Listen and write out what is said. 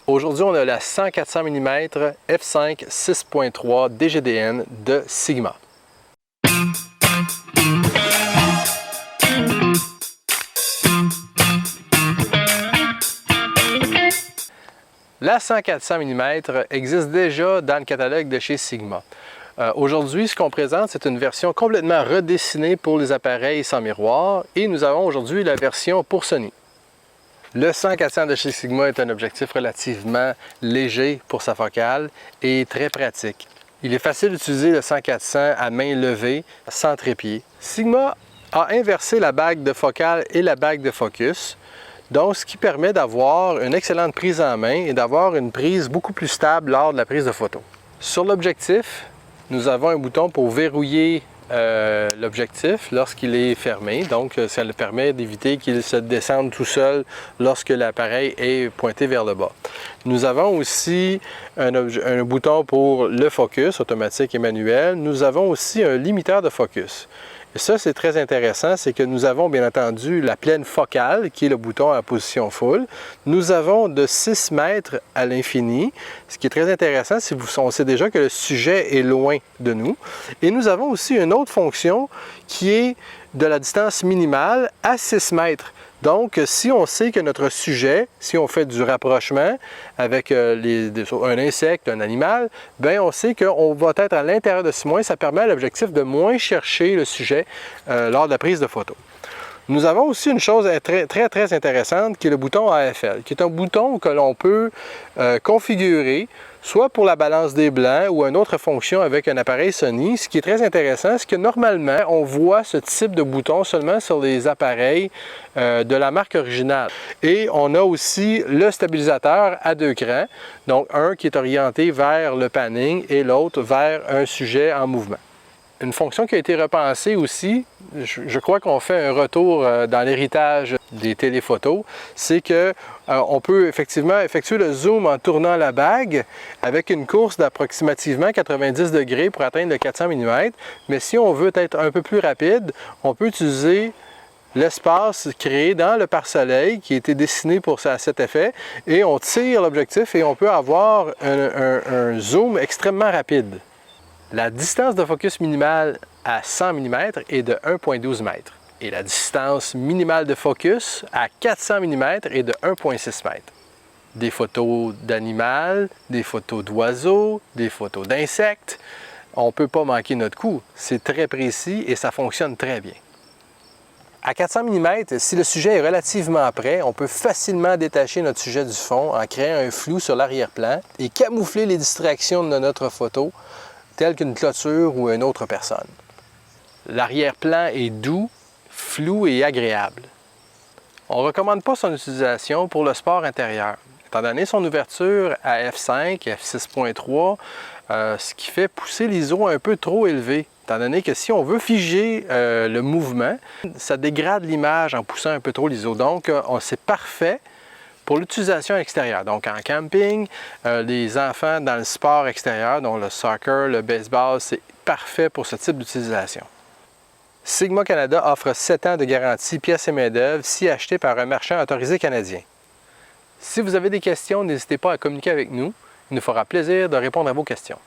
Aujourd'hui, on a la 100-400 mm f5 6.3 DGDN de Sigma. La 100-400 mm existe déjà dans le catalogue de chez Sigma. Aujourd'hui, ce qu'on présente, c'est une version complètement redessinée pour les appareils sans miroir et nous avons aujourd'hui la version pour Sony. Le 100-400 de chez Sigma est un objectif relativement léger pour sa focale et très pratique. Il est facile d'utiliser le 100-400 à main levée, sans trépied. Sigma a inversé la bague de focale et la bague de focus, donc ce qui permet d'avoir une excellente prise en main et d'avoir une prise beaucoup plus stable lors de la prise de photo. Sur l'objectif, nous avons un bouton pour verrouiller l'objectif lorsqu'il est fermé, donc ça le permet d'éviter qu'il se descende tout seul lorsque l'appareil est pointé vers le bas. Nous avons aussi un bouton pour le focus automatique et manuel. Nous avons aussi un limiteur de focus. Et ça, c'est très intéressant, c'est que nous avons bien entendu la pleine focale, qui est le bouton à position full. Nous avons de 6 mètres à l'infini, ce qui est très intéressant si on sait déjà que le sujet est loin de nous. Et nous avons aussi une autre fonction qui est de la distance minimale à 6 mètres. Donc, si on sait que notre sujet, si on fait du rapprochement avec un insecte, un animal, bien, on sait qu'on va être à l'intérieur de 6 mois. Ça permet à l'objectif de moins chercher le sujet lors de la prise de photo. Nous avons aussi une chose très intéressante qui est le bouton AFL, qui est un bouton que l'on peut configurer soit pour la balance des blancs ou une autre fonction avec un appareil Sony. Ce qui est très intéressant, c'est que normalement, on voit ce type de bouton seulement sur les appareils de la marque originale. Et on a aussi le stabilisateur à 2 crans, donc un qui est orienté vers le panning et l'autre vers un sujet en mouvement. Une fonction qui a été repensée aussi, je crois qu'on fait un retour dans l'héritage des téléphotos, c'est qu'on peut effectivement effectuer le zoom en tournant la bague avec une course d'approximativement 90 degrés pour atteindre le 400 mm. Mais si on veut être un peu plus rapide, on peut utiliser l'espace créé dans le pare-soleil qui a été dessiné pour cet effet et on tire l'objectif et on peut avoir un zoom extrêmement rapide. La distance de focus minimale à 100 mm est de 1,12 m et la distance minimale de focus à 400 mm est de 1,6 m. Des photos d'animal, des photos d'oiseaux, des photos d'insectes, on ne peut pas manquer notre coup. C'est très précis et ça fonctionne très bien. À 400 mm, si le sujet est relativement près, on peut facilement détacher notre sujet du fond en créant un flou sur l'arrière-plan et camoufler les distractions de notre photo, telle qu'une clôture ou une autre personne. L'arrière-plan est doux, flou et agréable. On ne recommande pas son utilisation pour le sport intérieur, étant donné son ouverture à f5, f6.3, ce qui fait pousser l'ISO un peu trop élevé, étant donné que si on veut figer le mouvement, ça dégrade l'image en poussant un peu trop l'ISO. Donc, c'est parfait pour l'utilisation extérieure, donc en camping, les enfants dans le sport extérieur, dont le soccer, le baseball, c'est parfait pour ce type d'utilisation. Sigma Canada offre 7 ans de garantie pièces et main-d'œuvre si acheté par un marchand autorisé canadien. Si vous avez des questions, n'hésitez pas à communiquer avec nous. Il nous fera plaisir de répondre à vos questions.